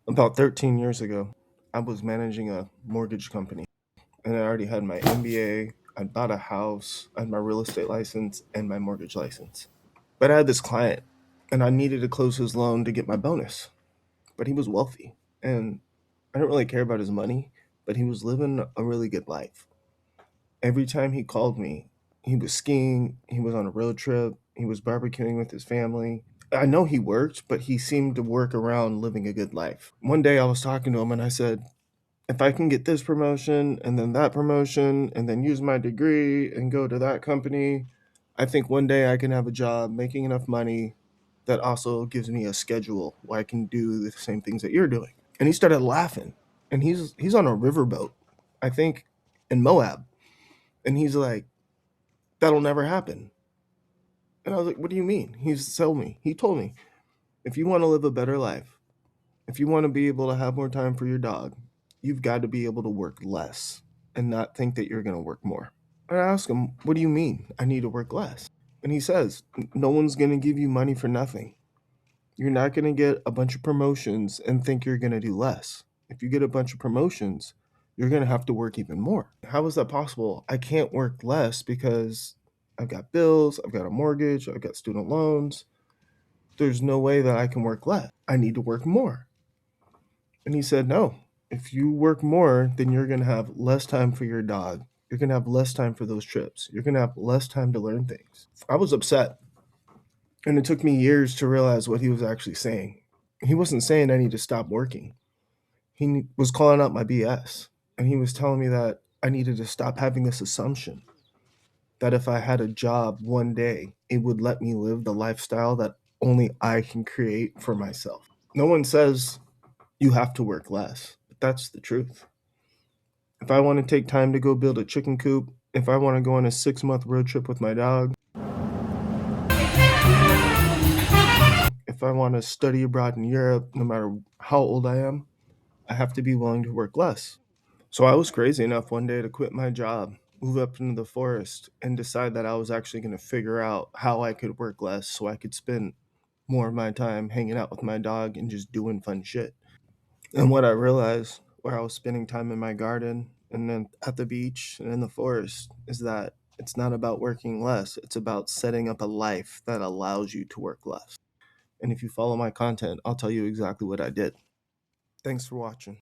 About 13 years ago, I was managing a mortgage company and I already had my MBA. I bought a house, I had my real estate license and my mortgage license. But I had this client and I needed to close his loan to get my bonus. But he was wealthy and I don't really care about his money, but he was living a really good life. Every time he called me, he was skiing, he was on a road trip, he was barbecuing with his family. I know he worked, but he seemed to work around living a good life. One day I was talking to him and I said, if I can get this promotion and then that promotion and then use my degree and go to that company, I think one day I can have a job making enough money that also gives me a schedule where I can do the same things that you're doing. And he started laughing. And he's on a riverboat, I think in Moab. And he's like, that'll never happen. And I was like, what do you mean? He told me, if you want to live a better life, if you want to be able to have more time for your dog, you've got to be able to work less and not think that you're going to work more. And I asked him, what do you mean I need to work less? And he says, no one's going to give you money for nothing. You're not going to get a bunch of promotions and think you're going to do less. If you get a bunch of promotions, you're going to have to work even more. How is that possible? I can't work less because I've got bills, I've got a mortgage, I've got student loans. There's no way that I can work less. I need to work more. And he said, no, if you work more, then you're going to have less time for your dog. You're going to have less time for those trips. You're going to have less time to learn things. I was upset. And it took me years to realize what he was actually saying. He wasn't saying I need to stop working. He was calling out my BS. And he was telling me that I needed to stop having this assumption that if I had a job one day, it would let me live the lifestyle that only I can create for myself. No one says you have to work less, but that's the truth. If I want to take time to go build a chicken coop, if I want to go on a 6-month road trip with my dog, if I want to study abroad in Europe, no matter how old I am, I have to be willing to work less. So I was crazy enough one day to quit my job, move up into the forest, and decide that I was actually going to figure out how I could work less so I could spend more of my time hanging out with my dog and just doing fun shit. And what I realized where I was spending time in my garden and then at the beach and in the forest is that it's not about working less, it's about setting up a life that allows you to work less. And if you follow my content, I'll tell you exactly what I did. Thanks for watching.